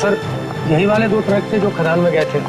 Sir यही वाले 2 truck थे जो खदान में गए थे।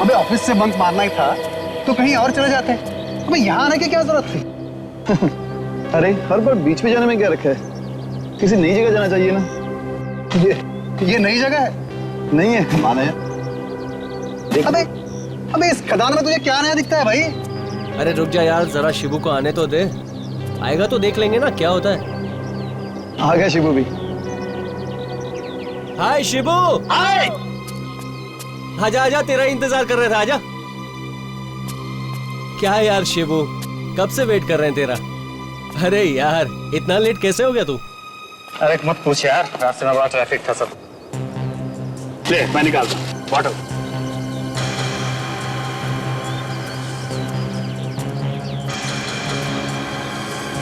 अबे ऑफिस से बंक मारना ही था तो कहीं और चले जाते। अबे यहाँ आने की क्या जरूरत थी? अरे हर बार बीच में जाने में क्या रखा है? किसी नई जगह जाना चाहिए ना। ये नई जगह है? नहीं है, माने। अबे इस खदान में तुझे क्या नया दिखता है भाई? अरे रुक जा यार, जरा शिबू को आने तो दे, आएगा तो देख लेंगे ना क्या होता है। आ गया शिबू भी। हाय शिबू, हाय। आजा आजा, तेरा इंतजार कर रहे थे, आजा। क्या यार शिबू, कब से वेट कर रहे हैं तेरा। अरे यार इतना लेट कैसे हो गया तू? अरे मत पूछ यार, रास्ते में बड़ा ट्रैफिक था सब। ले मैं निकालता हूँ बॉटल।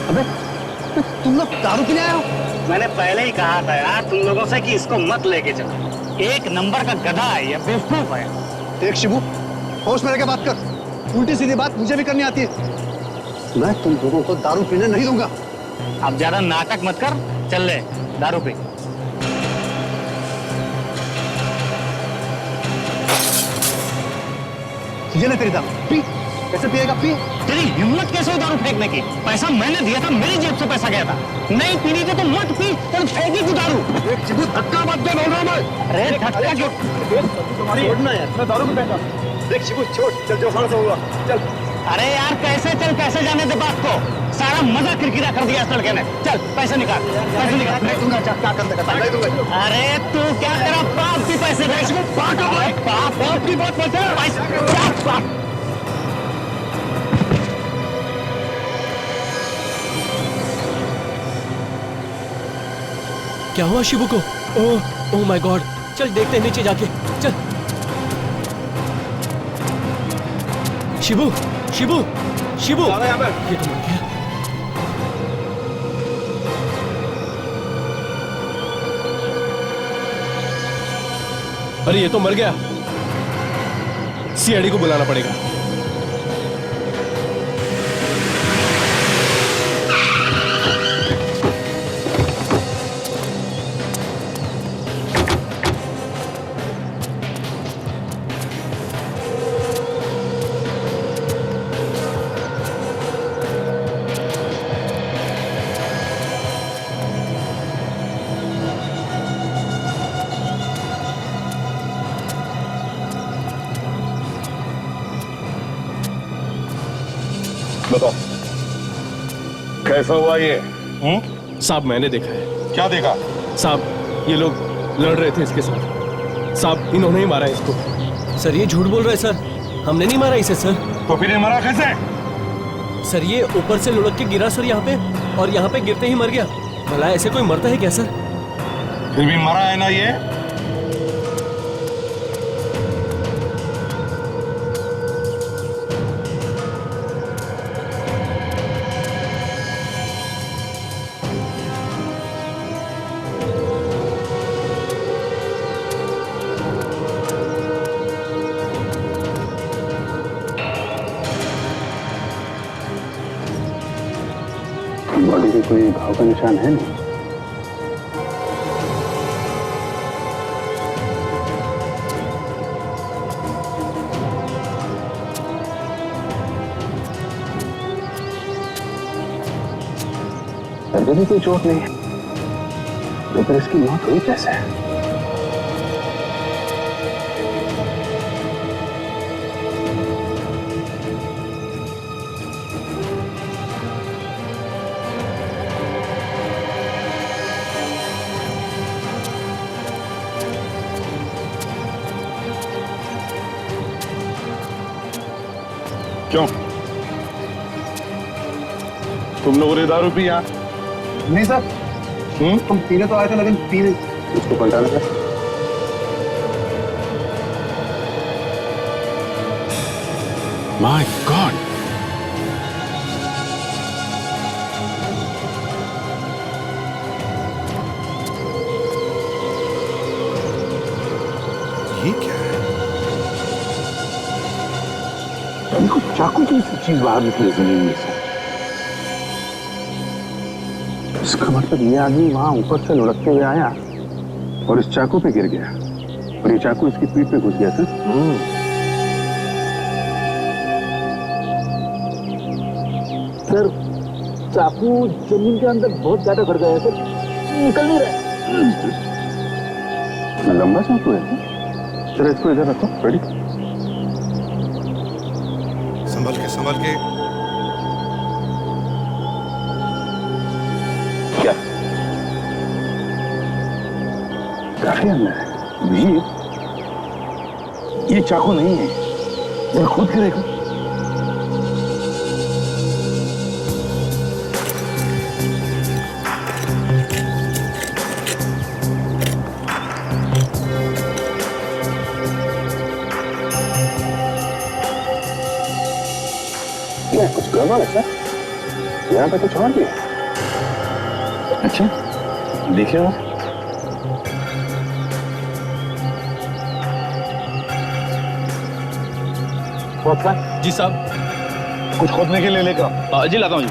अबे तुम लोग दारू पीने आए हो? मैंने पहले ही कहा था यार तुम लोगों से कि इसको मत लेके चलो, एक नंबर का गधा है ये, बेवकूफ है। देख शिबू, होश में रह के बात कर। उल्टी सीधी बात मुझे भी करनी आती है। मैं तुम लोगों को दारू पीने नहीं दूंगा। अब ज्यादा नाटक मत कर, चल ले दारू पी। ये ले तेरी दारू, पी। कैसे पिएगा, पी। तेरी हिम्मत कैसे हुई दारू फेंकने की? पैसा मैंने दिया था, मेरी जेब से पैसा गया था। नहीं पीनी थी तो मत पी, पर फेंकी तू दारू। एक शिबू धक्का मत दे, बोल रहा हूं मैं। अरे धक्का क्यों? तुम्हारी छोड़ना यार, मैं दारू पीता। देख शिबू छोड़, चल जो खाना होगा चल। अरे यार कैसे चल, कैसे जाने दे बात को, सारा मजा किरकिरा कर दिया इस लड़के ने। चल पैसे निकाल, पैसे निकाल। नहीं दूंगा, क्या कर देगा? नहीं दूंगा। अरे तू क्या, तेरा बाप की पैसे दे। बाप की बात बोलते हैं, पैसे क्या हुआ शिबू को? ओह माय गॉड, चल देखते हैं नीचे जाके, चल। शिबू शिबू शिबू, ये तो मर गया। अरे ये तो मर गया, सीआईडी को बुलाना पड़ेगा। बताओ कैसा हुआ ये? साहब मैंने देखा है। क्या देखा? साहब ये लोग लड़ रहे थे इसके साथ। साहब इन्होंने ही मारा इसको। सर ये झूठ बोल रहे हैं सर, हमने नहीं मारा इसे सर। तो फिर ये मरा कैसे? सर ये ऊपर से लुढ़क के गिरा सर यहाँ पे, और यहाँ पे गिरते ही मर गया। भला ऐसे कोई मरता है क्या सर? फिर भी मरा है ना ये? बॉडी पे कोई घाव का निशान है नहीं? सर पे भी कोई चोट नहीं है, तो फिर इसकी मौत हुई कैसे? क्यों? तुम लोगों ने दारू पी यहाँ? नहीं सर, तुम पीने तो आए थे लेकिन पीने उसको पलटाने का। माय गॉड, ये क्या है? देखो चाकू की चीज बाहर निकली जमीन में से। इसका मतलब ये आदमी वहां ऊपर से लुढ़कते हुए आया और इस चाकू पे गिर गया और ये चाकू इसकी पीठ पे घुस गया था। सर चाकू जमीन के अंदर बहुत ज्यादा घुस गया सर, निकल नहीं रहा। लंबा चाकू है सर, इसको इधर रखो। रेडी? संभल के, संभल के। क्या काफी अंदर है ये चाकू नहीं है, ये खुद के देखो। ये कुछ गड़बड़ है सर, यहाँ पे कुछ और भी है। अच्छा देखिए वो जी साहब। कुछ खोदने के लिए लेकर जी लाता हूँ जी।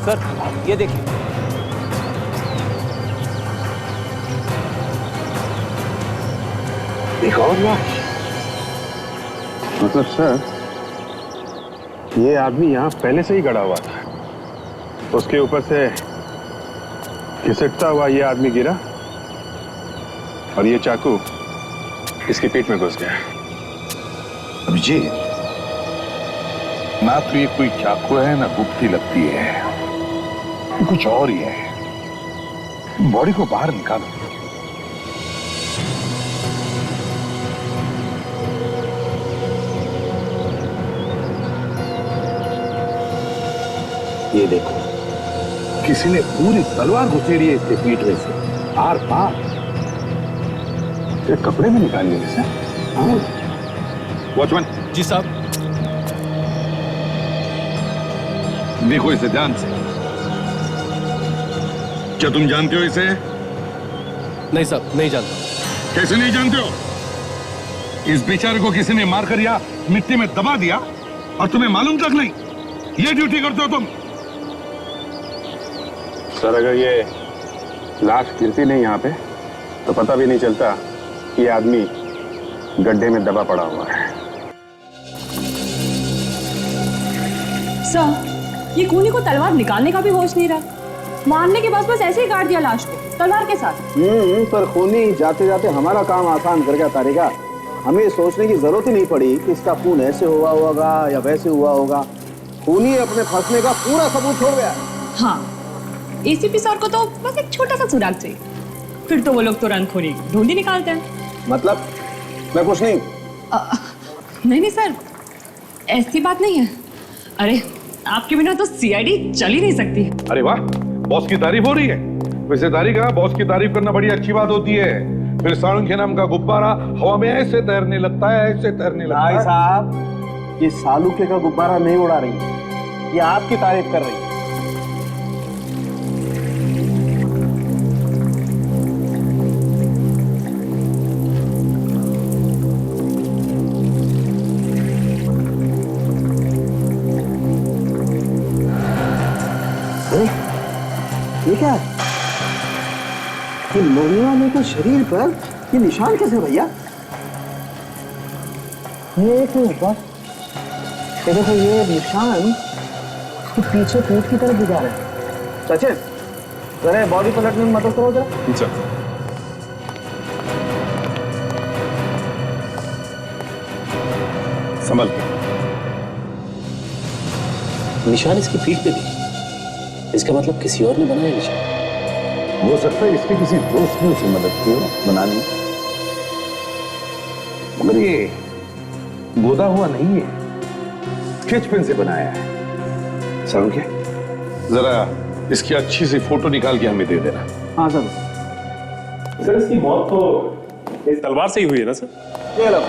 सर ये देखिए। एक और बात, मतलब सर ये आदमी यहाँ पहले से ही गड़ा हुआ था, उसके ऊपर से घिसटता हुआ ये आदमी गिरा और ये चाकू इसकी पीठ में घुस गया। अभिजीत, ना तो ये कोई चाकू है ना गुप्ती लगती है, ये कुछ और ही है। बॉडी को बाहर निकालो। ये देखो, किसी ने पूरी तलवार घुसेड़ी है इसके पीठ में से आर पार। ये कपड़े में निकाल लिए सर। वॉचमैन जी साहब। देखो इसे ध्यान से। क्या तुम जानते हो इसे? नहीं साहब, नहीं जानता। कैसे नहीं जानते हो? इस बेचारे को किसी ने मारकर या मिट्टी में दबा दिया और तुम्हें मालूम तक नहीं। ये ड्यूटी करते हो तुम? सर अगर ये लाश गिरती नहीं यहाँ पे तो पता भी नहीं चलता कि ये आदमी गड्ढे में दबा पड़ा हुआ है। सर, ये खूनी को तलवार निकालने का भी होश नहीं रहा, मारने के बाद बस ऐसे ही काट दिया लाश को तलवार के साथ। पर खूनी जाते जाते हमारा काम आसान कर गया तारिका। हमें ये सोचने की जरूरत ही नहीं पड़ी कि इसका खून ऐसे हुआ होगा या वैसे हुआ होगा। खूनी अपने फंसने का पूरा सबूत छोड़ गया। हाँ, एसीपी सर को तो बस एक छोटा सा सुराग चाहिए, फिर तो वो लोग तुरंत खूनी ढूंढ ही निकालते हैं। मतलब मैं कुछ नहीं। नहीं सर, ऐसी बात नहीं है। अरे आपके बिना तो सीआईडी चल ही नहीं सकती। अरे वाह, बॉस की तारीफ हो रही है। वैसे तारिका, बॉस की तारीफ करना बड़ी अच्छी बात होती है, फिर सालुंखे नाम का गुब्बारा हवा में ऐसे तैरने लगता है, ऐसे तैरने लगता भाई है। साहब, ये सालुके का गुब्बारा नहीं उड़ा रही है, ये आपकी तारीफ कर रही है। ये क्या है? ये मरने वाले के शरीर पर ये निशान कैसे भैया? ये एक मिनट बस, ये देखो ये निशान तो पीछे पीठ की तरफ जा रहे हैं। सचिन, जरा बॉडी पलटने में मदद करो जरा। संभल। निशान इसकी पीठ पे भी, इसका मतलब किसी और ने बनाया निशान। हो सकता है इसके किसी दोस्त ने उसे मदद की हो बनाने में, मगर ये गोदा हुआ नहीं है, स्केच पेन से बनाया है। सालुंखे, जरा इसकी अच्छी सी फोटो निकाल के हमें दे देना। हाँ सर। सर इसकी मौत तो इस तलवार से ही हुई है ना सर? ये लो,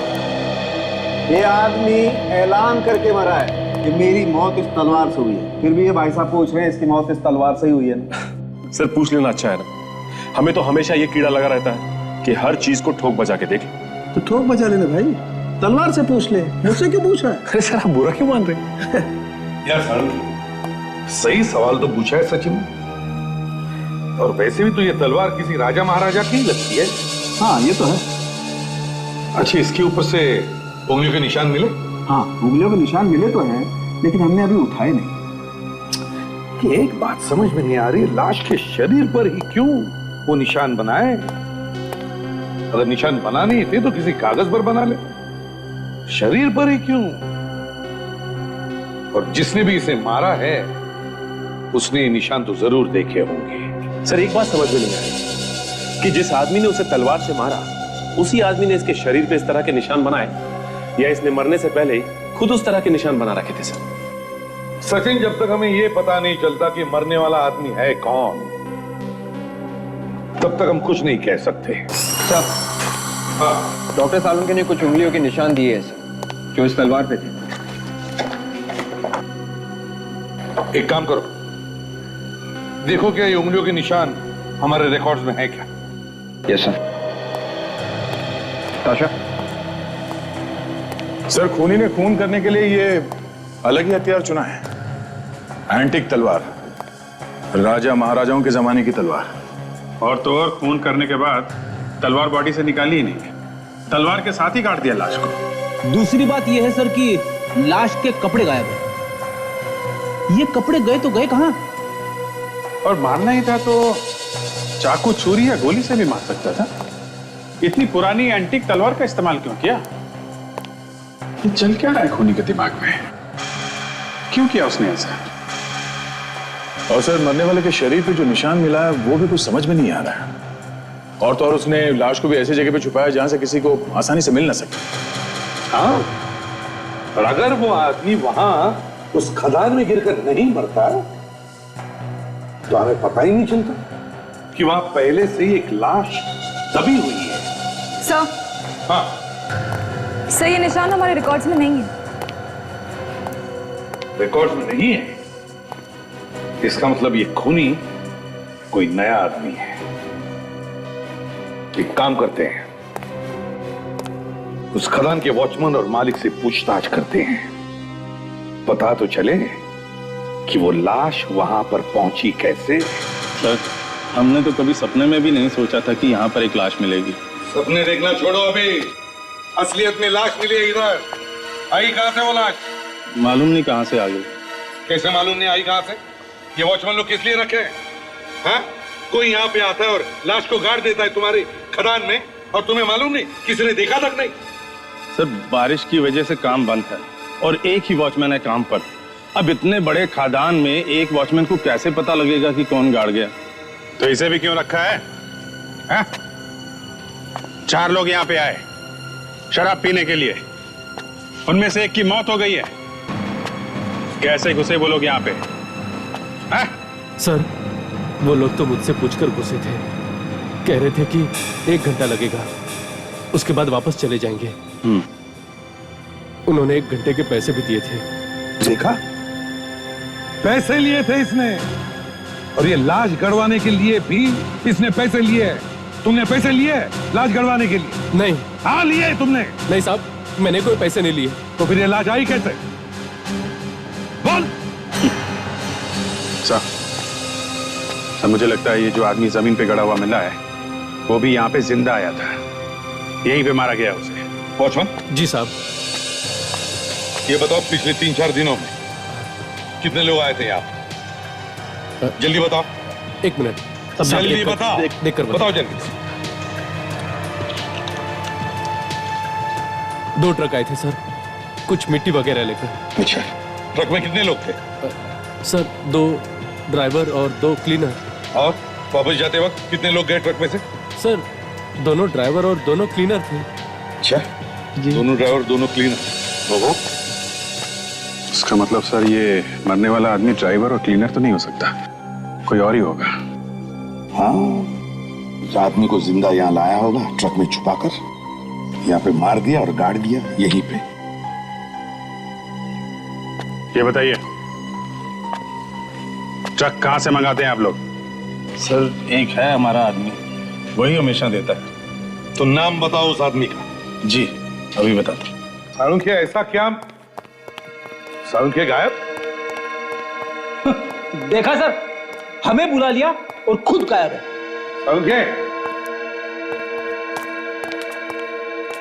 ये आदमी ऐलान करके मरा है कि मेरी मौत इस तलवार से हुई है, फिर भी ये भाई साहब पूछ रहे हैं इसकी मौत इस तलवार से ही हुई है ना? सर पूछ लेना अच्छा है ना, हमें तो हमेशा ये कीड़ा लगा रहता है कि हर चीज को ठोक बजा के देखें। तो ठोक बजा लेना भाई, तलवार से पूछ ले, मुझसे क्यों पूछ रहा है? अरे सर आप बुरा क्यों मान रहे हैं? यार सालुंखे, सही सवाल तो पूछा है सचिन, और वैसे भी तो ये तलवार किसी राजा महाराजा की लगती है। हाँ ये तो है। अच्छा, इसके ऊपर से उंगलियों के निशान मिले? हाँ उंगलियों के निशान मिले तो हैं, लेकिन हमने अभी उठाए नहीं। कि एक बात समझ में नहीं आ रही, लाश के शरीर पर ही क्यों वो निशान बनाए? अगर निशान बनाने ही थे तो किसी कागज पर बना ले, शरीर पर ही क्यों? और जिसने भी इसे मारा है उसने ये निशान तो जरूर देखे होंगे। सर एक बात समझ में नहीं आई कि जिस आदमी ने उसे तलवार से मारा, उसी आदमी ने इसके शरीर पे इस तरह के निशान बनाए, या इसने मरने से पहले खुद उस तरह के निशान बना रखे थे? सर सचिन, जब तक हमें ये पता नहीं चलता कि मरने वाला आदमी है कौन, तब तक हम कुछ नहीं कह सकते। सर, हाँ, डॉक्टर सालुंखे ने कुछ उंगलियों के निशान दिए हैं सर, जो इस तलवार पे थे। एक काम करो, देखो क्या ये उंगलियों के निशान हमारे रिकॉर्ड्स में है क्या? Yes sir. ताशा, सर खूनी ने खून करने के लिए ये अलग ही हथियार चुना है, एंटिक तलवार, राजा महाराजाओं के जमाने की तलवार। और तो और खून करने के बाद तलवार बॉडी से निकाली ही नहीं, तलवार के साथ ही काट दिया लाश को। दूसरी बात यह है सर कि लाश के कपड़े गायब हैं। ये कपड़े गए तो गए कहां? और मारना ही था तो चाकू, छुरी या गोली से भी मार सकता था। इतनी पुरानी एंटीक तलवार का इस्तेमाल क्यों किया? ये चल क्या रहा है खूनी के दिमाग में? क्यों किया उसने ऐसा? और सर मरने वाले के शरीर पे जो निशान मिला है वो भी कुछ समझ में नहीं आ रहा है, और तो और उसने लाश को भी ऐसी जगह पे छुपाया जहां से किसी को आसानी से मिल ना सके। हाँ, और अगर वो आदमी वहां उस खदान में गिरकर नहीं मरता तो हमें पता ही नहीं चलता कि वहां पहले से ही एक लाश दबी हुई है। सर, हाँ सर ये निशान हमारे रिकॉर्ड्स में नहीं है। रिकॉर्ड्स में नहीं है? इसका मतलब ये खूनी कोई नया आदमी है। एक काम करते हैं, उस खदान के वॉचमैन और मालिक से पूछताछ करते हैं, पता तो चले कि वो लाश वहां पर पहुंची कैसे। सर, हमने तो कभी सपने में भी नहीं सोचा था कि यहाँ पर एक लाश मिलेगी। सपने देखना छोड़ो, अभी असलियत में लाश मिली है। इधर आई कहां से वो लाश? मालूम नहीं कहाँ से आ गई। कैसे मालूम नहीं आई कहां से? ये वॉचमैन लोग किस लिए रखे हैं? हाँ? कोई यहाँ पे आता है और लाश को गाड़ देता है तुम्हारे खदान में, और तुम्हें मालूम नहीं, किसी ने देखा तक नहीं। सर बारिश की वजह से काम बंद है और एक ही वॉचमैन है काम पर। अब इतने बड़े खादान में एक वॉचमैन को कैसे पता लगेगा कि कौन गाड़ गया? तो इसे भी क्यों रखा है? हा? 4 लोग यहाँ पे आए शराब पीने के लिए, उनमें से एक की मौत हो गई है। कैसे घुसे वो लोग यहाँ पे? सर वो लोग तो मुझसे पूछकर घुसे थे कह रहे थे कि 1 घंटा लगेगा, उसके बाद वापस चले जाएंगे। उन्होंने 1 घंटे के पैसे भी दिए थे। देखा, पैसे लिए थे इसने, और ये लाश गड़वाने के लिए भी इसने पैसे लिए हैं। तुमने पैसे लिए लाश गड़वाने के लिए? नहीं। हाँ लिए तुमने? नहीं साहब, मैंने कोई पैसे नहीं लिए। तो फिर ये लाश आई कैसे? बोल। सर, मुझे लगता है ये जो आदमी जमीन पे गड़ा हुआ मिला है वो भी यहाँ पे जिंदा आया था, यहीं पे मारा गया उसे। वॉचमैन। जी साहब। ये बताओ, पिछले 3-4 दिनों में कितने लोग आए थे यहाँ? जल्दी बताओ। 1 मिनट, जल्दी बताओ। देखकर बताओ जल्दी। 2 ट्रक आए थे सर, कुछ मिट्टी वगैरह लेकर। अच्छा, ट्रक में कितने लोग थे? सर 2 ड्राइवर और 2 क्लीनर। और वापस जाते वक्त कितने लोग गए ट्रक में से? सर दोनों ड्राइवर और दोनों क्लीनर थे। अच्छा, दोनों ड्राइवर दोनों क्लीनर। ओहो, इसका मतलब सर ये मरने वाला आदमी ड्राइवर और क्लीनर तो नहीं हो सकता, कोई और ही होगा। हाँ, इस आदमी को जिंदा यहाँ लाया होगा, ट्रक में छुपाकर यहाँ पे मार दिया और गाड़ दिया यहीं पे। ये बताइए, ट्रक कहाँ से मंगाते हैं आप लोग? सर, एक है हमारा आदमी, वही हमेशा देता है। तो नाम बताओ उस आदमी का। जी, अभी बताता हूँ। सालुंखे, ऐसा क्या? सालुंखे गायब? देखा सर, हमें बुला लिया और खुद गायब है। सालुंखे,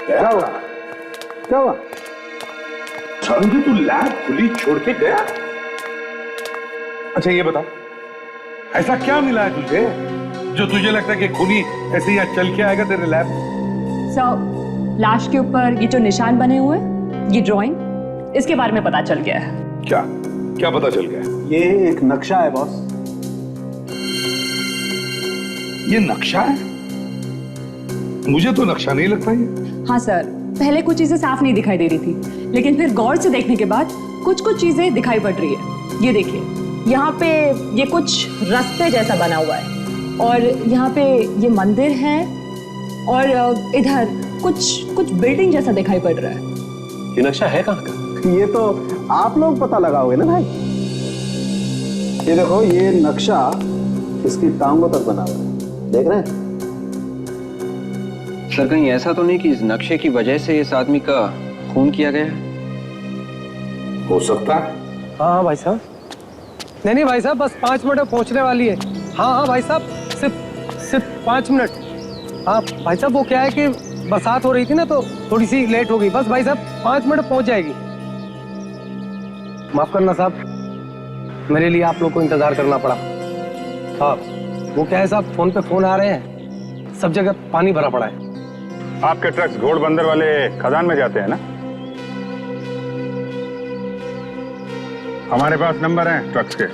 क्या हुआ? क्या हुआ? सालुंखे, तू लैब खुली छोड़ के गया? अच्छा ये बता, ऐसा क्या मिला है तुझे जो तुझे लगता है कि खूनी ऐसे ही चल के आएगा तेरे लैब? सर, लाश के ऊपर ये जो निशान बने हुए हैं, ये ड्राइंग, इसके बारे में पता चल गया है। क्या क्या पता चल गया? ये एक नक्शा है बॉस। ये नक्शा है? मुझे तो नक्शा नहीं लगता ये। हाँ सर, पहले कुछ चीजें साफ नहीं दिखाई दे रही थी, लेकिन फिर गौर से देखने के बाद कुछ कुछ चीजें दिखाई पड़ रही है। ये देखिए, यहाँ पे ये कुछ रास्ते जैसा बना हुआ है, और यहाँ पे ये मंदिर है, और इधर कुछ कुछ बिल्डिंग जैसा दिखाई पड़ रहा है। ये नक्शा है कहाँ का? ये तो आप लोग पता लगाओगे ना भाई। ये देखो, ये नक्शा इसकी टांगों तक बना हुआ है, देख रहे हैं? सर, कहीं ऐसा तो नहीं कि इस नक्शे की वजह से इस आदमी का खून किया गया है? हो सकता है। हाँ भाई साहब। नहीं भाई साहब, बस 5 मिनट में पहुंचने वाली है। हाँ भाई साहब, सिर्फ 5 मिनट। हाँ भाई साहब, वो क्या है कि बरसात हो रही थी ना, तो थोड़ी सी लेट हो गई। बस भाई साहब 5 मिनट पहुंच जाएगी। माफ करना साहब, मेरे लिए आप लोग को इंतजार करना पड़ा। हाँ, वो क्या है साहब, फोन पे फोन आ रहे हैं, सब जगह पानी भरा पड़ा है। आपके ट्रक्स घोड़बंदर वाले खदान में जाते हैं ना? हमारे पास नंबर हैं ट्रक्स के।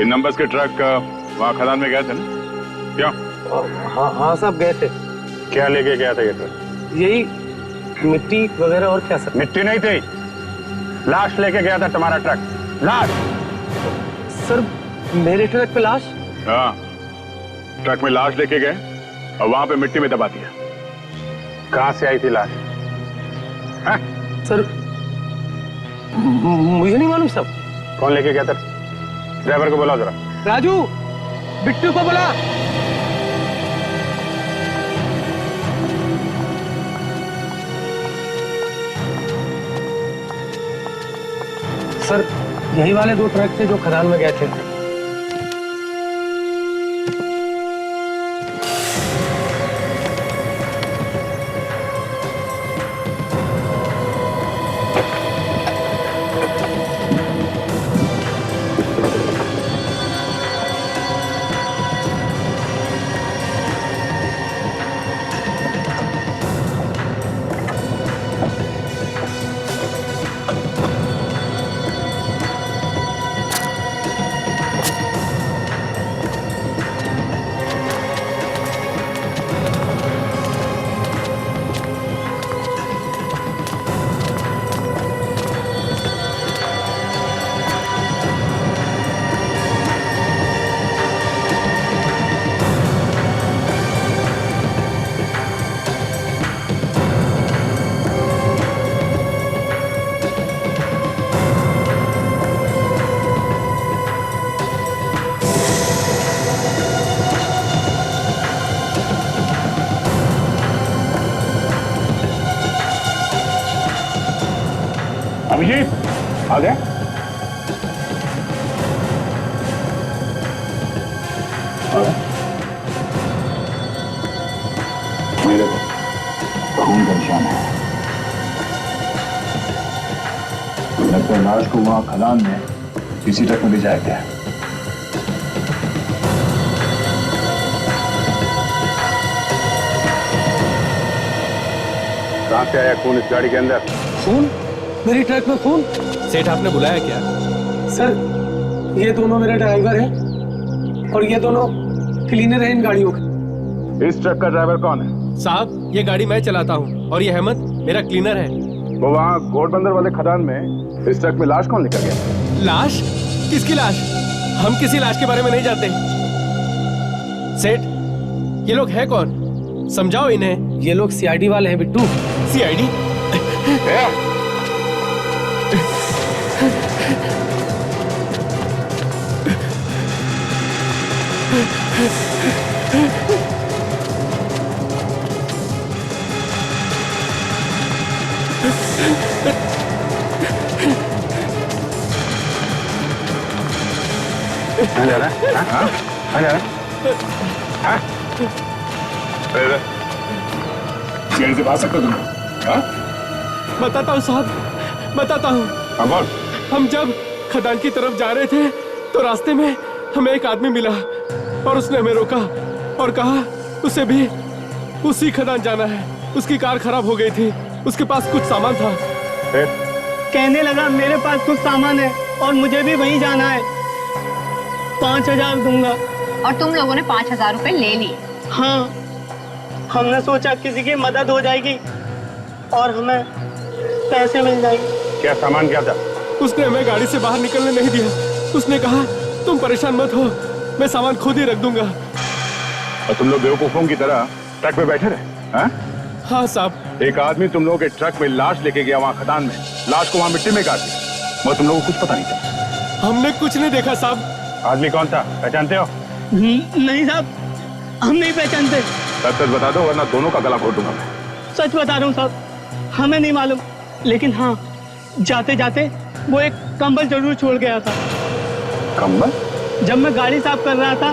इन नंबर्स के ट्रक वहां खदान में गए थे ना? क्यों? हाँ साहब, गए थे। क्या लेके गया था ये ट्रक? यही मिट्टी वगैरह। और क्या सर? मिट्टी नहीं थी, लाश लेके गया था तुम्हारा ट्रक। लाश? सर, मेरे ट्रक पे लाश? हाँ, ट्रक में लाश लेके गए और वहां पे मिट्टी में दबा दिया। कहां से आई थी लाश? हाँ? सर, मुझे नहीं मालूम सब। कौन लेके गया था? ड्राइवर को बुलाओ जरा। राजू, बिट्टू को बुला। सर, यही वाले 2 ट्रक थे जो खदान में गए थे। आ गया? मेरे को खून का निशान है। लगता है लाश को वहां खदान में किसी ट्रक में ले जाया गया। कहां से आया खून इस गाड़ी के अंदर? खून? मेरी ट्रक में खून? सेठ आपने बुलाया क्या? सर ये दोनों मेरे ड्राइवर हैं और ये दोनों क्लीनर हैं इन गाड़ियों के। इस ट्रक का ड्राइवर कौन है? साहब ये गाड़ी मैं चलाता हूँ और ये अहमद मेरा क्लीनर है। वो वहाँ घोड़बंदर वाले खदान में इस ट्रक में लाश कौन लेकर गया? लाश? किसकी लाश? हम किसी लाश के बारे में नहीं जानते। सेठ ये लोग है कौन? समझाओ इन्हें। ये लोग सीआईडी वाले हैं बिट्टू। सीआईडी? कहाँ जा रहा है? हाँ? कहाँ जा रहा है? हाँ? अरे जेल से भाग सकते तुम? हाँ? बताता हूँ साहब, बताता हूँ। हाँ बोल। हम जब खदान की तरफ जा रहे थे तो रास्ते में हमें एक आदमी मिला और उसने हमें रोका और कहा उसे भी उसी खदान जाना है। उसकी कार खराब हो गई थी, उसके पास कुछ सामान था। कहने लगा मेरे पास कुछ सामान है और मुझे भी वहीं जाना है, 5,000 दूंगा। और तुम लोगों ने 5,000 रुपए ले लिए? हाँ, हमने सोचा किसी की मदद हो जाएगी और हमें पैसे मिल जाएंगे। क्या सामान क्या था? उसने हमें गाड़ी से बाहर निकलने नहीं दिया। उसने कहा तुम परेशान मत हो, मैं सामान खुद ही रख दूंगा। और तुम लोग बेवकूफों की तरह ट्रक में बैठे रहे? हाँ? हाँ साहब। एक आदमी तुम लोगों के ट्रक में लाश लेके गया वहां खदान में, लाश को वहां मिट्टी में गाड़ दिया, मगर तुम लोगों को कुछ पता नहीं चला। हमने कुछ नहीं देखा साहब। आदमी कौन था, पहचानते हो? नहीं साहब, हम नहीं पहचानते। सच सच बता दो वरना दोनों का गला घोट दूंगा मैं। सच बता रहा हूँ साहब, हमें नहीं मालूम, लेकिन हाँ जाते जाते वो एक कंबल जरूर छोड़ गया था। कंबल? जब मैं गाड़ी साफ कर रहा था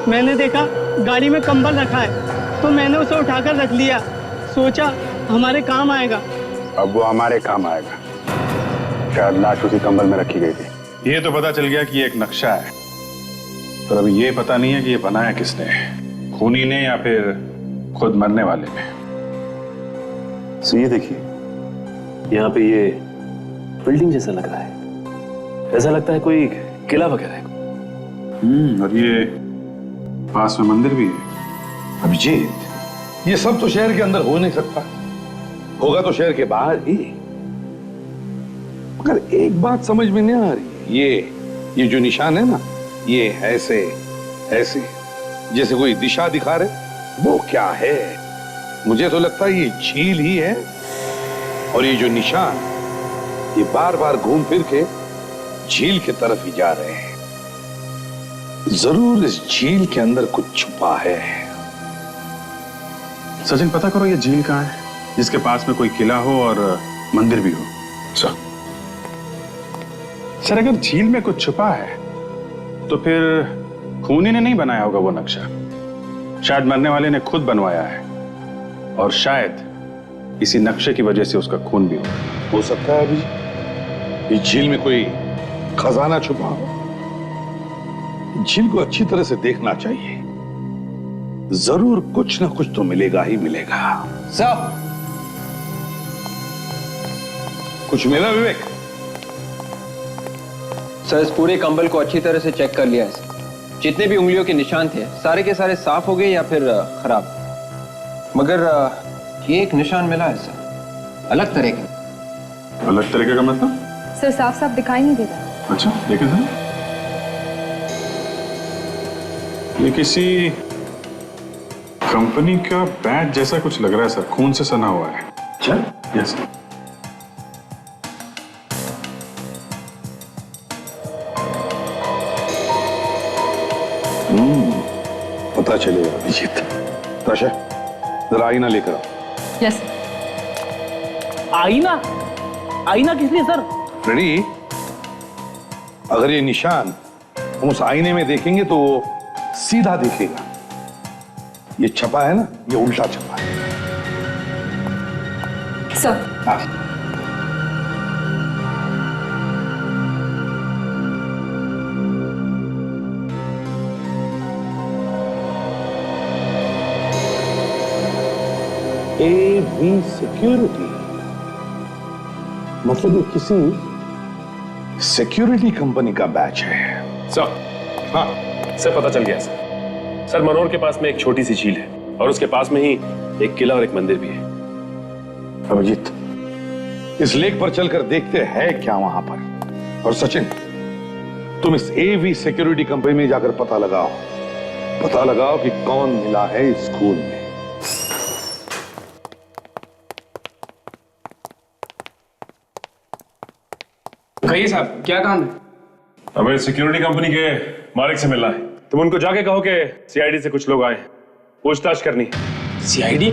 मैंने देखा गाड़ी में कंबल रखा है तो मैंने उसे उठाकर रख लिया, सोचा हमारे काम आएगा। अब वो हमारे काम आएगा। शायद लाश उसी कंबल में रखी गई थी। ये तो पता चल गया कि ये एक नक्शा है, पर अभी ये पता नहीं है कि ये बनाया किसने, खूनी ने या फिर खुद मरने वाले ने। सो ये देखिए, यहाँ पे ये बिल्डिंग जैसा लग रहा है, ऐसा लगता है कोई किला वगैरह है। और ये पास में मंदिर भी है। अभिजीत, ये सब तो शहर के अंदर हो नहीं सकता, होगा तो शहर के बाहर ही। मगर एक बात समझ में नहीं आ रही, ये जो निशान है ना, ये ऐसे ऐसे जैसे कोई दिशा दिखा रहे, वो क्या है? मुझे तो लगता है ये झील ही है, और ये जो निशान ये बार बार घूम फिर के झील की तरफ ही जा रहे हैं। जरूर इस झील के अंदर कुछ छुपा है। सचिन, पता करो ये झील कहाँ है, जिसके पास में कोई किला हो और मंदिर भी हो। सर अगर झील में कुछ छुपा है तो फिर खूनी ने नहीं बनाया होगा वो नक्शा, शायद मरने वाले ने खुद बनवाया है, और शायद इसी नक्शे की वजह से उसका खून भी हो सकता है अभी इस झील में कोई खजाना छुपा हो। झील को अच्छी तरह से देखना चाहिए, जरूर कुछ ना कुछ तो मिलेगा ही मिलेगा। साहब कुछ मिला विवेक? सर इस पूरे कंबल को अच्छी तरह से चेक कर लिया है। जितने भी उंगलियों के निशान थे सारे के सारे साफ हो गए या फिर खराब, मगर ये एक निशान मिला है सर, अलग तरह का। अलग तरीके का मतलब? सर साफ साफ दिखाई नहीं देता। अच्छा देखें सर, ये किसी कंपनी का बैच जैसा कुछ लग रहा है सर, खून से सना हुआ है। चल यस सर। पता चलेगा अभिजीत। ताशा जरा आईना लेकर आओ। यस। आईना? आईना किस लिए सर? रेडी? अगर ये निशान हम उस आईने में देखेंगे तो वो सीधा दिखेगा। ये छपा है ना, ये उल्टा छपा है। सर, हाँ। AV सिक्योरिटी, मतलब ये किसी सिक्योरिटी कंपनी का बैच है। सर, हाँ सर, पता चल गया सर। सर, मनोर के पास में एक छोटी सी झील है और उसके पास में ही एक किला और एक मंदिर भी है। अभिजीत, इस लेक पर चलकर देखते हैं क्या वहां पर। और सचिन, तुम इस AV सिक्योरिटी कंपनी में जाकर पता लगाओ कि कौन मिला है इस स्कूल में। कहिए साहब, क्या काम है? हमें सिक्योरिटी कंपनी के मालिक से मिलना है। तुम उनको जाके कहो कि CID से कुछ लोग आए, पूछताछ करनी। CID?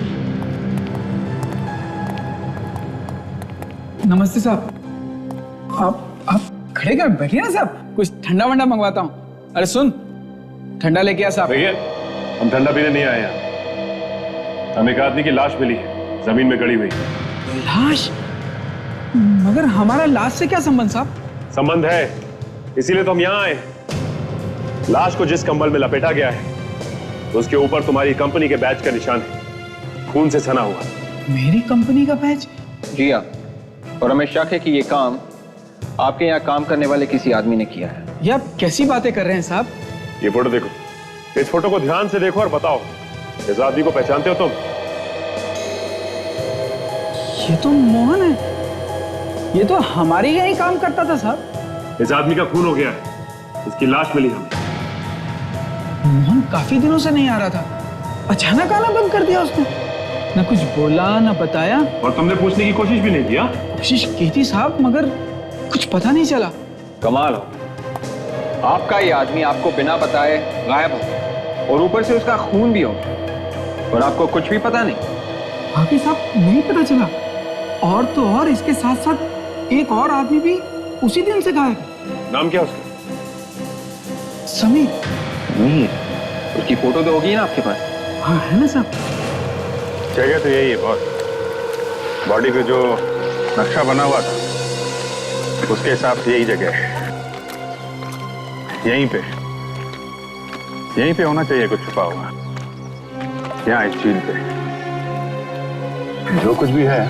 नमस्ते साहब। आप खड़े कर बैठिए ना साहब, कुछ ठंडा वंडा मंगवाता हूँ। अरे सुन, ठंडा लेके आ साहब। भैया, हम ठंडा पीने नहीं आए हैं। हमें एक आदमी की लाश मिली है, जमीन में गड़ी हुई। लाश? मगर हमारा लाश से क्या संबंध साहब? संबंध है, इसीलिए तो हम यहाँ आए। लाश को जिस कंबल में लपेटा गया है उसके ऊपर तुम्हारी कंपनी के बैच का निशान है, खून से सना हुआ। मेरी कंपनी का बैच? जी हाँ, और हमें शक है कि ये काम आपके यहाँ काम करने वाले किसी आदमी ने किया है। ये आप कैसी बातें कर रहे हैं साहब? ये फोटो देखो, इस फोटो को ध्यान से देखो और बताओ, इस आदमी को पहचानते हो तुम? ये तो मोहन है, ये तो हमारे यहाँ ही काम करता था साहब। इस आदमी का खून हो गया है, इसकी लाश मिली हमें। मोहन काफी दिनों से नहीं आ रहा था, अचानक आना बंद कर दिया उसने। ना कुछ बोला ना बताया। और तुमने पूछने की कोशिश भी नहीं किया? कोशिश की थी साहब, मगर कुछ पता नहीं चला। कमाल हो, आपका ये आदमी आपको बिना बताए गायब हो और ऊपर से उसका खून भी हो और आपको कुछ भी पता नहीं। बाकी साहब नहीं पता चला। और तो और इसके साथ साथ एक और आदमी भी उसी दिन से गायब। नाम क्या उसका? समीर। उसकी फोटो तो होगी ना आपके पास? हाँ है ना साहब। जगह तो यही है बॉस। बॉडी पे जो नक्शा बना हुआ था उसके हिसाब से यही जगह है। यहीं पे होना चाहिए कुछ छुपा हुआ, यहाँ इस झील पे। जो कुछ भी है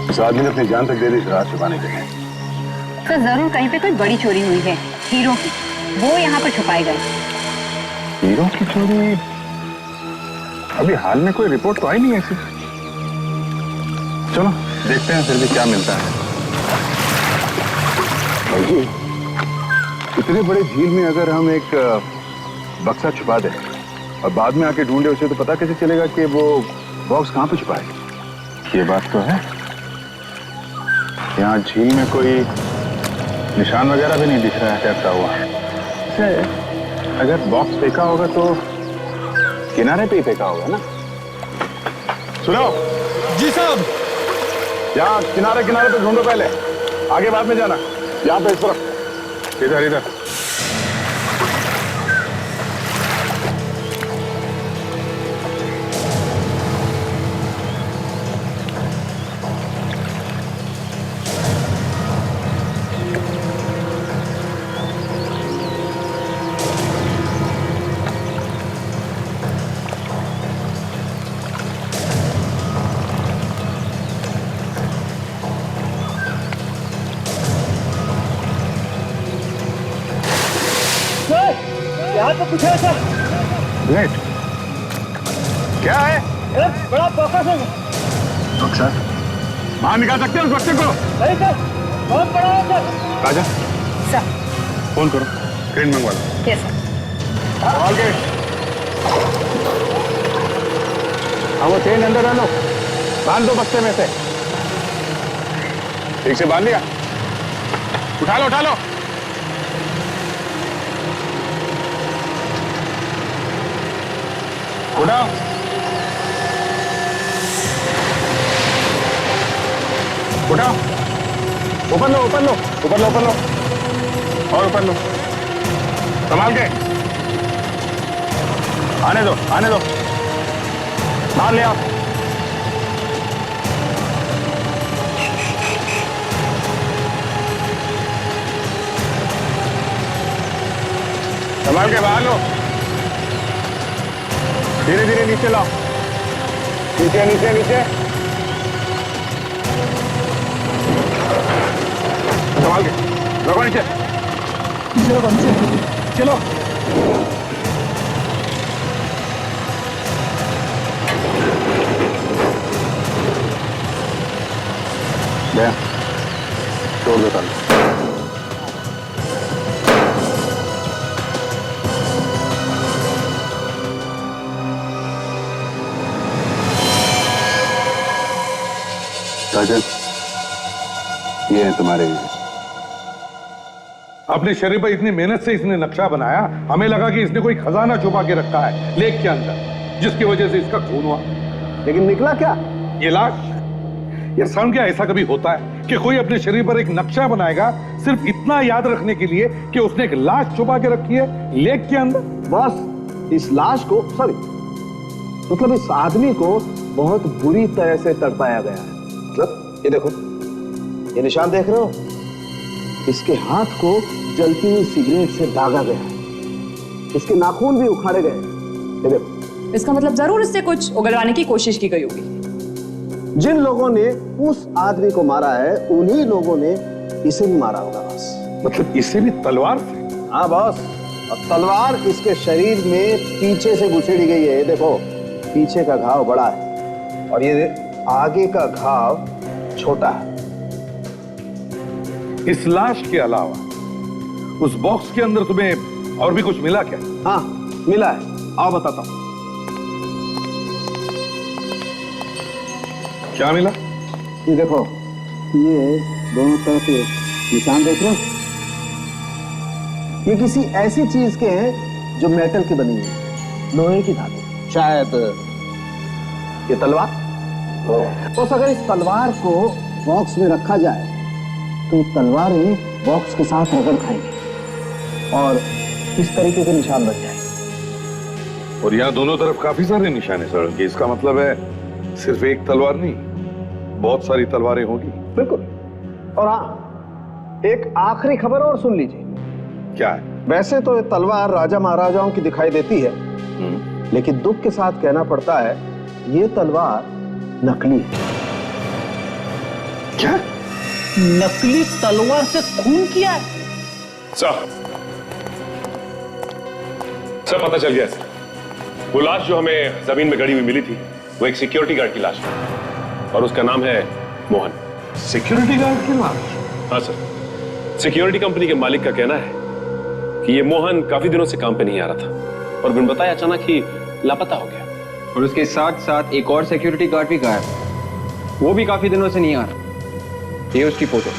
उस आदमी ने अपनी जान तक दे दी रात छुपाने के लिए। तो जरूर कहीं पे कोई बड़ी चोरी हुई है हीरो की, वो यहाँ पर छुपाए गए। हीरो की चोरी? अभी हाल में कोई रिपोर्ट तो आई नहीं ऐसी। चलो देखते हैं फिर भी क्या मिलता है। जी, इतने बड़े झील में अगर हम एक बक्सा छुपा दें और बाद में आके ढूंढे उसे, तो पता कैसे चलेगा कि वो बॉक्स कहाँ पे छुपा है? ये बात तो है। यहाँ झील में कोई निशान वगैरह भी नहीं दिख रहा है टैपता हुआ। अगर बॉक्स फेंका होगा तो किनारे पे ही फेंका होगा ना। सुनो जी साहब। यहाँ किनारे किनारे पे ढूंढो, पहले आगे बाद में जाना। यहाँ पे इस तरफ, इधर इधर। यहाँ तो कुछ है सर। वेट, क्या है? बड़ा बॉक्स है। बक्सा? बाहर निकाल सकते हैं उस बक्से को? नहीं सर, बहुत बड़ा है सर। राजा, सर। फोन करो, ट्रेन मंगवा लो। Yes sir. हाँ, वो चेन अंदर डालो, बांध दो बक्से में से। ठीक से बांध लिया? उठा लो उठा लो। उठाओ। उठाओ, ऊपर लो ऊपर लो ऊपर लो ऊपर लो। और ऊपर लो, संभाल के। आने दो, आने दो, बाहर ले आओ। संभाल के बाहर लो, धीरे धीरे नीचे लाओ, नीचे नीचे नीचे, संभाल के रखो नीचे। चलो नीचे चलो। छोड़ देता हूँ। राजन, ये है तुम्हारे। अपने शरीर पर इतनी मेहनत से इसने नक्शा बनाया, हमें लगा कि इसने कोई खजाना छुपा के रखा है लेक के अंदर, जिसकी वजह से इसका खून हुआ। लेकिन निकला क्या? ये लाश। ये समझ क्या ऐसा कभी होता है कि कोई अपने शरीर पर एक नक्शा बनाएगा सिर्फ इतना याद रखने के लिए कि उसने एक लाश छुपा के रखी है लेक के अंदर? बस इस लाश को, सॉरी, मतलब इस आदमी को बहुत बुरी तरह से तड़पाया गया है। मतलब ये देखो, ये निशान देख रहे हो? इसके हाथ को जलती हुई सिगरेट से दागा गया है, इसके नाखून भी उखाड़े गए। ये देखो। इसका मतलब जरूर इससे कुछ उगलवाने की कोशिश की गई होगी। जिन लोगों ने उस आदमी को मारा है, उन्हीं लोगों ने इसे भी मारा होगा। बस मतलब इसे भी तलवार से? हाँ बॉस, और तलवार इसके शरीर में पीछे से घुसेड़ी गई है। ये देखो, पीछे का घाव बड़ा है और ये आगे का घाव छोटा है। इस लाश के अलावा उस बॉक्स के अंदर तुम्हें और भी कुछ मिला क्या? हाँ मिला है, आओ बताता हूं। क्या मिला? ये देखो, ये दोनों तरफ के निशान देख रहे हो? ये किसी ऐसी चीज के हैं जो मेटल की बनी है, लोहे की धातु, शायद ये तलवार। तो अगर इस तलवार को बॉक्स में रखा जाए तो तलवारें बॉक्स के साथ रगड़ खाएंगे और इस तरीके के निशान बन जाएंगे। और यहाँ दोनों तरफ काफी सारे निशान है सड़क के। इसका मतलब है सिर्फ एक तलवार नहीं, बहुत सारी तलवारें होगी। बिल्कुल। और हाँ, एक आखिरी खबर और सुन लीजिए। क्या है? वैसे तो ये तलवार राजा महाराजाओं की दिखाई देती है, लेकिन दुख के साथ कहना पड़ता है ये तलवार नकली है। क्या? नकली तलवार से खून किया है? सर पता चल गया सर। वो लाश जो हमें जमीन में गड़ी हुई मिली थी, वो एक सिक्योरिटी गार्ड की लाश है और उसका नाम है मोहन। सिक्योरिटी गार्ड की लाश? हाँ सर, सिक्योरिटी कंपनी के मालिक का कहना है कि ये मोहन काफी दिनों से काम पे नहीं आ रहा था और बिन बताए अचानक ही लापता हो गया। और उसके साथ साथ एक और सिक्योरिटी गार्ड भी गायब है, वो भी काफी दिनों से नहीं आ रहा। ये उसकी फोटो।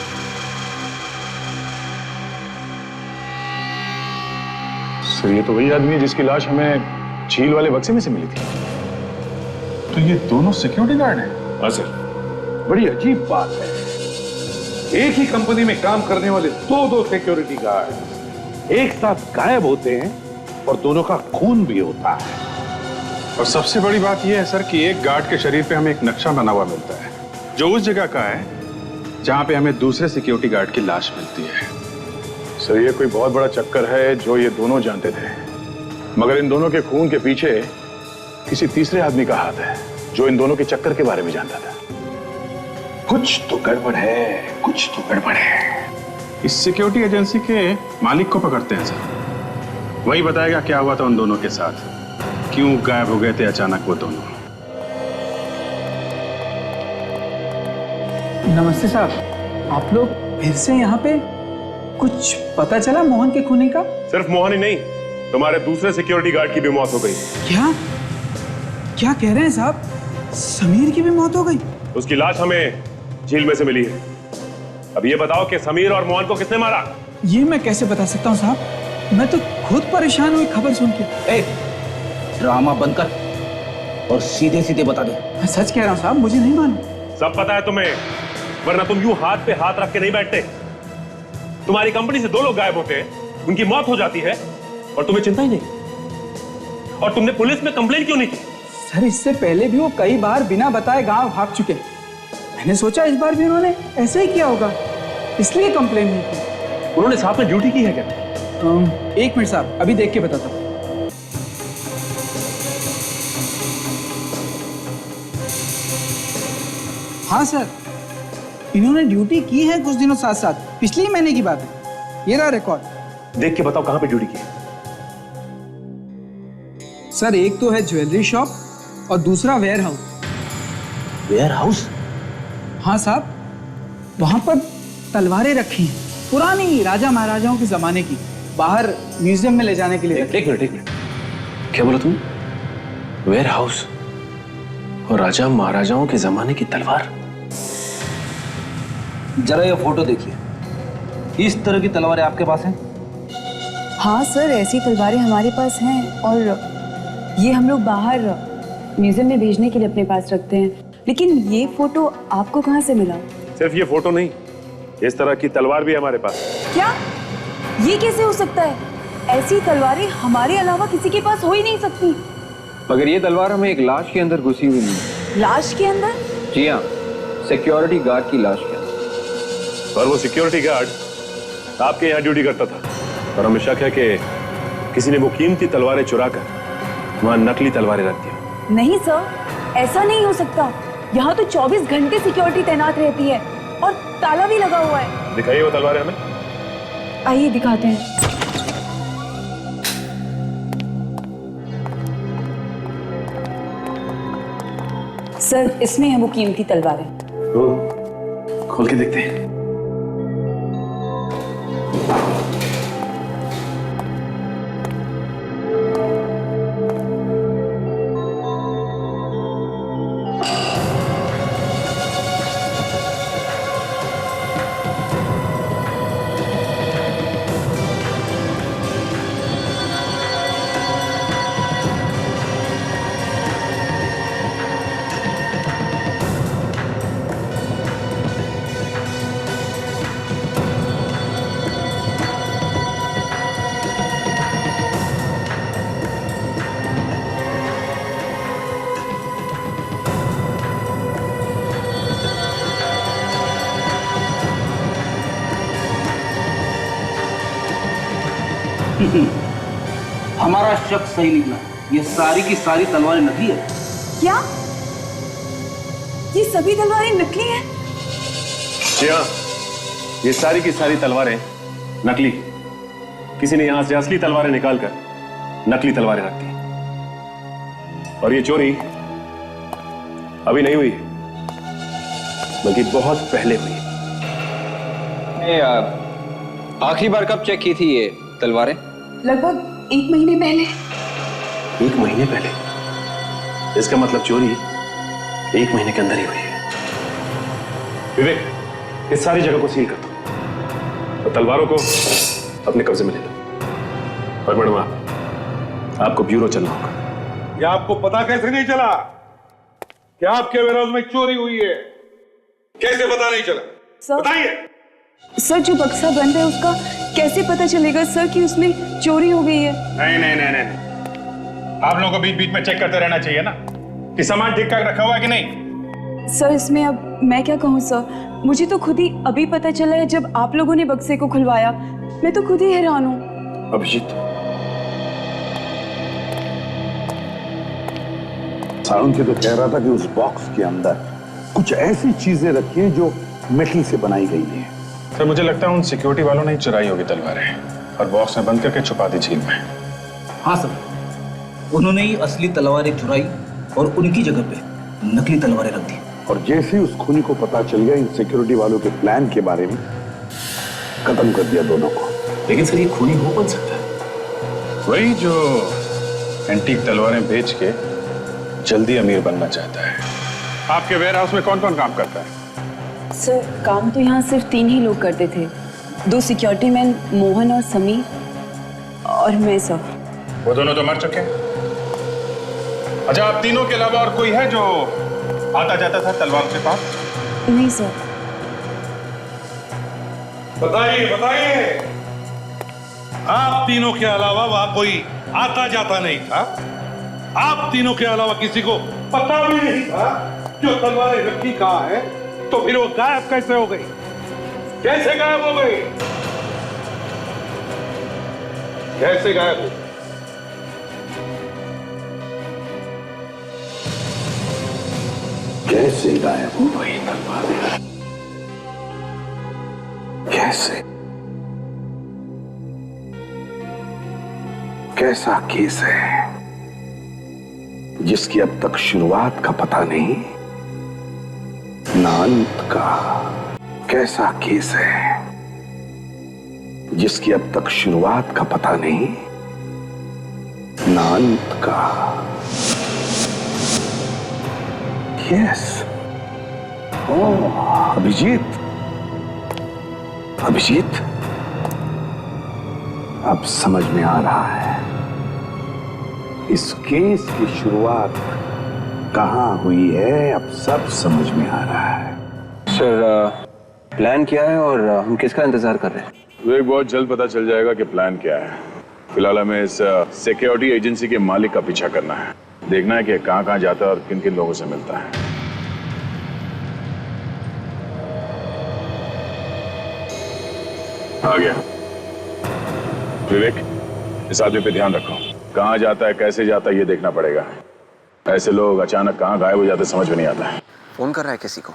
सर ये तो वही आदमी है जिसकी लाश हमें झील वाले बक्से में से मिली थी। तो ये दोनों सिक्योरिटी गार्ड हैं? हाँ सर। बड़ी अजीब बात है, एक ही कंपनी में काम करने वाले दो सिक्योरिटी गार्ड एक साथ गायब होते हैं और दोनों का खून भी होता है। और सबसे बड़ी बात यह है सर कि एक गार्ड के शरीर पे हमें एक नक्शा बना हुआ मिलता है जो उस जगह का है जहां पे हमें दूसरे सिक्योरिटी गार्ड की लाश मिलती है। सर ये कोई बहुत बड़ा चक्कर है जो ये दोनों जानते थे, मगर इन दोनों के खून के पीछे किसी तीसरे आदमी का हाथ है जो इन दोनों के चक्कर के बारे में जानता था। कुछ तो गड़बड़ है, कुछ तो गड़बड़ है। इस सिक्योरिटी एजेंसी के मालिक को पकड़ते हैं सर, वही बताएगा क्या हुआ था उन दोनों के साथ, क्यों गायब हो गए थे अचानक वो दोनों। नमस्ते साहब, आप लोग फिर से यहाँ पे? कुछ पता चला मोहन के खूनी का? सिर्फ मोहन ही नहीं, तुम्हारे दूसरे सिक्योरिटी गार्ड की भी मौत हो गई। क्या क्या कह रहे हैं साहब? समीर की भी मौत हो गई? उसकी लाश हमें झील में से मिली है। अब ये बताओ कि समीर और मोहन को किसने मारा? ये मैं कैसे बता सकता हूँ साहब, मैं तो खुद परेशान हुई खबर सुन के। ड्रामा बंद कर और सीधे सीधे बता दे। मैं सच कह रहा हूँ साहब, मुझे नहीं मालूम। सब पता है तुम्हें, वरना तुम यूं हाथ पे हाथ रख के नहीं बैठते। तुम्हारी कंपनी से 2 लोग गायब होते हैं, उनकी मौत हो जाती है और तुम्हें चिंता ही नहीं। और तुमने पुलिस में कंप्लेन क्यों नहीं की? सर इससे पहले भी वो कई बार बिना बताए गांव भाग चुके हैं। मैंने सोचा इस बार भी उन्होंने ऐसा ही किया होगा, इसलिए कंप्लेन नहीं की। उन्होंने साथ में ड्यूटी की है क्या? 1 मिनट साहब, अभी देख के बताता हूँ। हाँ सर, इन्होंने ड्यूटी की है कुछ दिनों साथ साथ, पिछले ही महीने की बात है। ये रहा रिकॉर्ड। देख के बताओ कहां पे ड्यूटी की है। सर एक तो है ज्वेलरी शॉप और दूसरा वेयर हाउस। Ware house? हाँ साहब, वहां पर तलवारें रखी हैं, पुरानी राजा महाराजाओं के जमाने की, बाहर म्यूजियम में ले जाने के लिए। एक मिनट, क्या बोला तुम? वेयर हाउस और राजा महाराजाओं के जमाने की तलवार? जरा ये फोटो देखिए, इस तरह की तलवारें आपके पास हैं? हाँ सर, ऐसी तलवारें हमारे पास हैं और ये हम लोग बाहर म्यूजियम में भेजने के लिए अपने पास रखते हैं। लेकिन ये फोटो आपको कहाँ से मिला? सिर्फ ये फोटो नहीं, इस तरह की तलवार भी हमारे पास। क्या? ये कैसे हो सकता है? ऐसी तलवारें हमारे अलावा किसी के पास हो ही नहीं सकती। मगर ये तलवार हमें एक लाश के अंदर घुसी हुई मिली। लाश के अंदर? जी हाँ, सिक्योरिटी गार्ड की लाश के अंदर। और वो सिक्योरिटी गार्ड आपके यहाँ ड्यूटी करता था और हमें शक है कि किसी ने वो कीमती तलवारें चुराकर वहां नकली तलवारें रख दी। नहीं सर, ऐसा नहीं हो सकता। यहाँ तो 24 घंटे सिक्योरिटी तैनात रहती है और ताला भी लगा हुआ है। दिखाइए वो तलवारें हमें। आइए दिखाते हैं। सर इसमें है वो कीमती तलवारें। खोल के देखते हैं। हमारा शक सही निकला, ये सारी की सारी तलवारें नकली है। क्या? ये सभी तलवारें नकली हैं? जी हाँ, ये सारी की सारी तलवारें नकली। किसी ने यहां से असली तलवारें निकालकर नकली तलवारें रख दी। और ये चोरी अभी नहीं हुई, बल्कि बहुत पहले हुई। आखिरी बार कब चेक की थी ये तलवारें? लगभग 1 महीने पहले। 1 महीने पहले? इसका मतलब चोरी 1 महीने के अंदर ही हुई है। विवेक, इस सारी जगह को सील कर दो और तलवारों को अपने कब्जे में ले लो। और मैडम आपको ब्यूरो चलना होगा। ये आपको पता कैसे नहीं चला कि आपके वेयरहाउस में चोरी हुई है? कैसे पता नहीं चला? बताइए। सर जो बक्सा बंद है उसका कैसे पता चलेगा सर कि उसमें चोरी हो गई है? नहीं नहीं नहीं नहीं, आप लोगों को बीच बीच में चेक करते रहना चाहिए ना कि सामान ठीक ठाक रखा हुआ है कि नहीं। सर इसमें अब मैं क्या कहूँ सर, मुझे तो खुद ही अभी पता चला है जब आप लोगों ने बक्से को खुलवाया। मैं तो खुद ही हैरान हूँ। अभिजीत, सारुण के तो कह रहा था कि उस बॉक्स के अंदर कुछ ऐसी चीजें रखी हैं जो मेटल से बनाई गई हैं। सर मुझे लगता है उन सिक्योरिटी वालों ने चुराई होगी तलवारें और बॉक्स में बंद करके छुपा दी झील में। हाँ सर, उन्होंने ही असली तलवारें चुराई और उनकी जगह पे नकली तलवारें रख दी। और जैसे ही उस खूनी को पता चल गया इन सिक्योरिटी वालों के प्लान के बारे में, खत्म कर दिया दोनों को। लेकिन सर ये खूनी हो कौन सकता है? वही जो एंटीक तलवारें बेच के जल्दी अमीर बनना चाहता है। आपके वेयर हाउस में कौन कौन काम करता है? सर काम तो यहाँ सिर्फ 3 ही लोग करते थे, 2 सिक्योरिटी मैन मोहन और समीर और मैं सर। वो दोनों तो मर चुके हैं। अच्छा, आप तीनों के अलावा और कोई है जो आता जाता था तलवार के पास? नहीं सर। बताइए बताइए, आप तीनों के अलावा वहां कोई आता जाता नहीं था? आप तीनों के अलावा किसी को पता भी नहीं था जो तलवारें रखी कहाँ है? तो फिर वो गायब कैसे हो गई? कैसे गायब हो गई? कैसे गायब हो? कैसे गायब हो गई तलवारें? कैसे? कैसा केस है जिसकी अब तक शुरुआत का पता नहीं, ना अंत का? कैसा केस है जिसकी अब तक शुरुआत का पता नहीं, ना अंत का? यस, ओह अभिजीत, अभिजीत, अब समझ में आ रहा है इस केस की शुरुआत कहां हुई है। अब सब समझ में आ रहा है। सर, प्लान क्या है और हम किसका इंतजार कर रहे हैं? विवेक, बहुत जल्द पता चल जाएगा कि प्लान क्या है। फिलहाल हमें इस सिक्योरिटी एजेंसी के मालिक का पीछा करना है, देखना है कि कहां कहां जाता है और किन किन लोगों से मिलता है। आ गया। विवेक, इस आदमी पे ध्यान रखो, कहां जाता है, कैसे जाता है, ये देखना पड़ेगा। ऐसे लोग अचानक कहां गायब हो जाते समझ में नहीं आता है। फोन कर रहा है किसी को?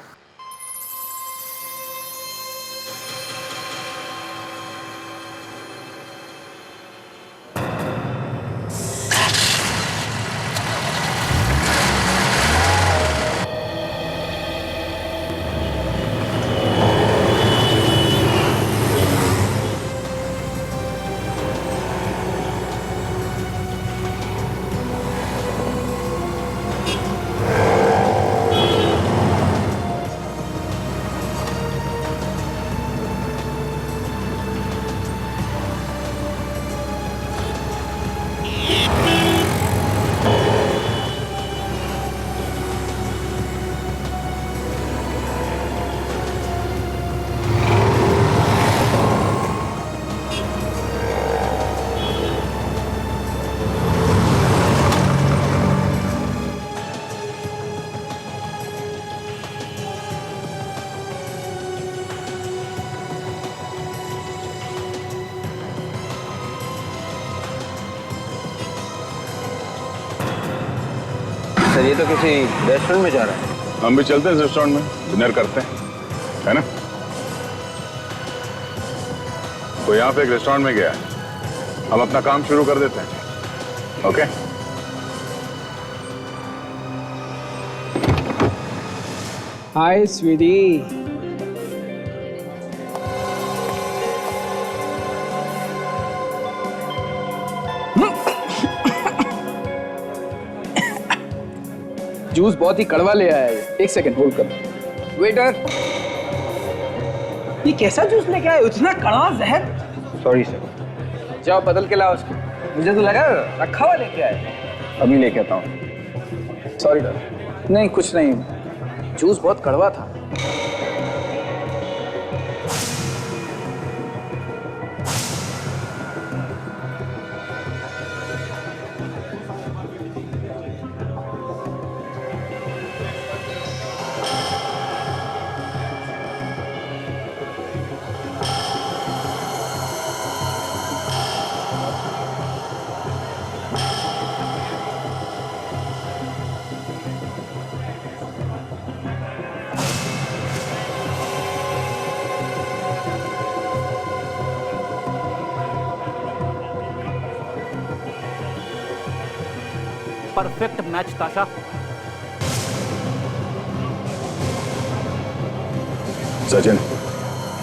सर, ये तो किसी रेस्टोरेंट में जा रहा है। हम भी चलते हैं रेस्टोरेंट में, डिनर करते हैं, है ना? तो यहाँ पे एक रेस्टोरेंट में गया है, हम अपना काम शुरू कर देते हैं। ओके? हाय स्वीटी। जूस बहुत ही कड़वा ले आया है। एक सेकंड होल्ड कर। वेटर, ये कैसा जूस लेके आए? इतना कड़वा जहर। Sorry sir. जाओ बदल के लाओ उसको। मुझे तो लगा रखा हुआ लेके आए। अभी लेके आता हूँ। सॉरी डर। नहीं कुछ नहीं, जूस बहुत कड़वा था। परफेक्ट मैच ताशा। सचिन,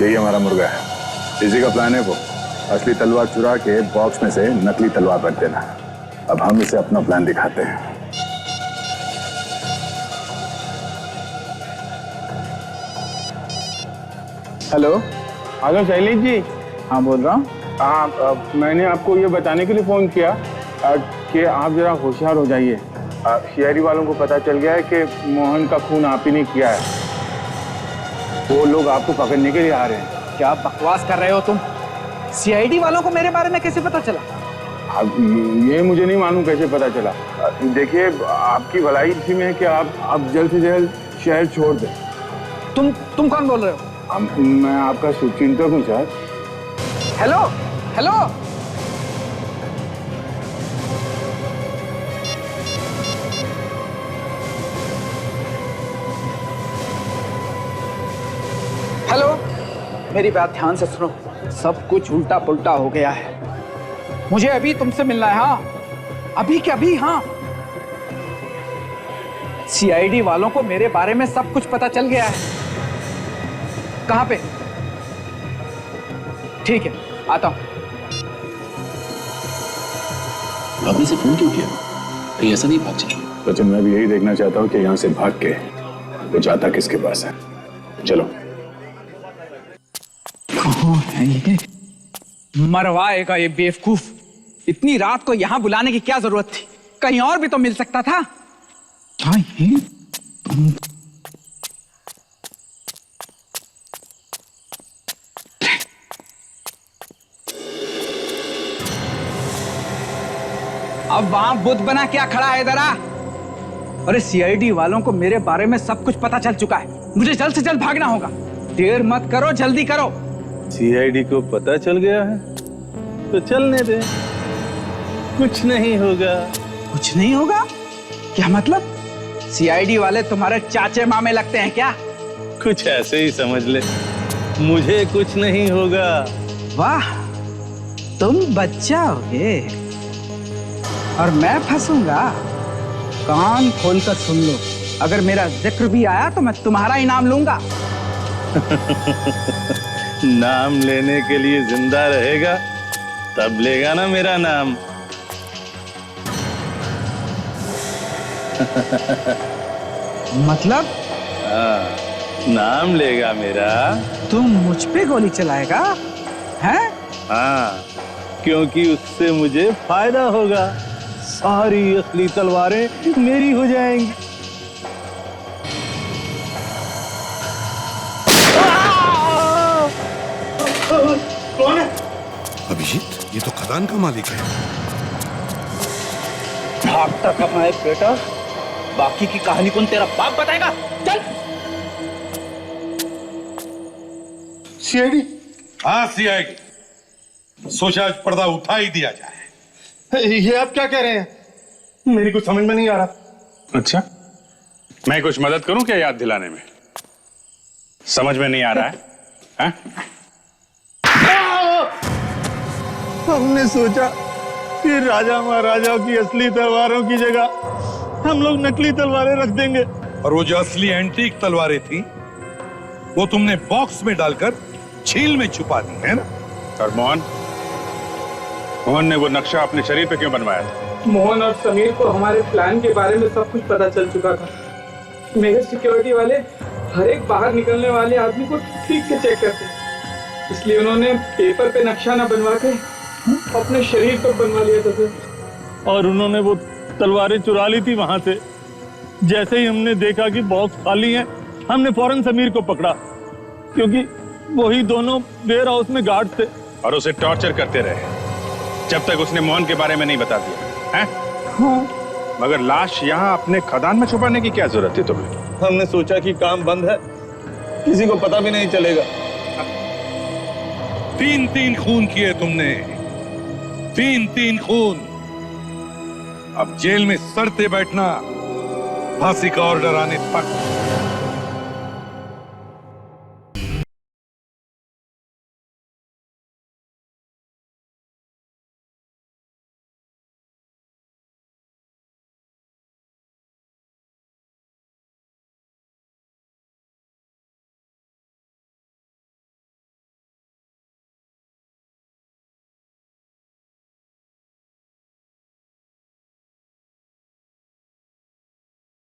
यही हमारा मुर्गा है। इसी का प्लान है वो असली तलवार चुरा के बॉक्स में से नकली तलवार रख देना। अब हम इसे अपना प्लान दिखाते हैं। Hello hello Shailesh ji. हाँ बोल रहा हूँ। हाँ, मैंने आपको ये बताने के लिए फ़ोन किया कि आप ज़रा होशियार हो जाइए। शहरी वालों को पता चल गया है कि मोहन का खून आप ही ने किया है। वो लोग आपको पकड़ने के लिए आ रहे हैं। क्या बकवास कर रहे हो तुम? सीआईडी वालों को मेरे बारे में कैसे पता चला? अब ये मुझे नहीं मालूम कैसे पता चला। देखिए, आपकी भलाई इसी में है कि आप जल्द से जल्द शहर छोड़ दें। तुम कौन बोल रहे हो? मैं आपका शुभचिंतक हूँ सर। हेलो हेलो, हेलो, मेरी बात ध्यान से सुनो। सब कुछ उल्टा पुल्टा हो गया है। मुझे अभी तुमसे मिलना है। हाँ, अभी क्या अभी? हाँ, सीआईडी वालों को मेरे बारे में सब कुछ पता चल गया है। कहां पे? ठीक है, आता हूं। आपने से फोन क्यों किया? कहीं ऐसा नहीं भाग जाए? सचिन, मैं भी यही देखना चाहता हूँ कि यहाँ से भाग के वो जाता किसके पास है। चलो। कहाँ है ये? मरवाएगा ये बेवकूफ। इतनी रात को यहां बुलाने की क्या जरूरत थी? कहीं और भी तो मिल सकता था। क्या ये? अब वहां बुद्ध बना क्या खड़ा है इधर आ? अरे सीआईडी वालों को मेरे बारे में सब कुछ पता चल चुका है। मुझे जल्द से जल्द भागना होगा। देर मत करो, जल्दी करो। सीआईडी को पता चल गया है तो चलने दे, कुछ नहीं होगा। कुछ नहीं होगा? क्या मतलब? सीआईडी वाले तुम्हारे चाचे मामे लगते हैं क्या? कुछ ऐसे ही समझ ले, मुझे कुछ नहीं होगा। वाह, तुम बच्चा होगे और मैं फंसूंगा। कान खोलकर सुन लो, अगर मेरा जिक्र भी आया तो मैं तुम्हारा ही नाम लूंगा। नाम लेने के लिए जिंदा रहेगा तब लेगा ना मेरा नाम। मतलब? हाँ, नाम लेगा मेरा। तुम मुझ पे गोली चलाएगा? हैं? हाँ, क्योंकि उससे मुझे फायदा होगा। सारी असली तलवारें मेरी हो जाएंगी। कौन है? अभिजीत, ये तो खदान का मालिक है। भागता कब है बेटा? बाकी की कहानी कौन तेरा बाप बताएगा? चल। सीआईडी? हाँ, सीआईडी। सोचा आज पर्दा उठा ही दिया जाए। ये आप क्या कह रहे हैं? मेरी कुछ समझ में नहीं आ रहा। अच्छा, मैं कुछ मदद करूं क्या याद दिलाने में? समझ में नहीं आ रहा है? हमने सोचा कि राजा महाराजाओं की असली तलवारों की जगह हम लोग नकली तलवारें रख देंगे। और वो जो असली एंटीक तलवारें थी वो तुमने बॉक्स में डालकर झील में छुपा दी, है ना? और मोहन ने वो नक्शा अपने शरीर पे क्यों बनवाया था? मोहन और समीर को हमारे प्लान के बारे में सब कुछ पता चल चुका था। मेरे सिक्योरिटी वाले हर एक बाहर निकलने वाले आदमी को ठीक से चेक करते हैं, इसलिए उन्होंने पेपर पे नक्शा न बनवा के अपने शरीर पर बनवा लिया था सर। और उन्होंने वो तलवारें चुरा ली थी वहां से। जैसे ही हमने देखा कि बॉक्स खाली है, हमने फौरन समीर को पकड़ा, क्योंकि वही दोनों वेयर हाउस में गार्ड थे। और उसे टॉर्चर करते रहे जब तक उसने मोहन के बारे में नहीं बता दिया, हैं? हाँ। मगर लाश यहाँ अपने खदान में छुपाने की क्या जरूरत थी तुम्हें? हमने सोचा कि काम बंद है, किसी को पता भी नहीं चलेगा। 3-3 खून किए तुमने, 3-3 खून। अब जेल में सड़ते बैठना, फांसी का ऑर्डर आने तक।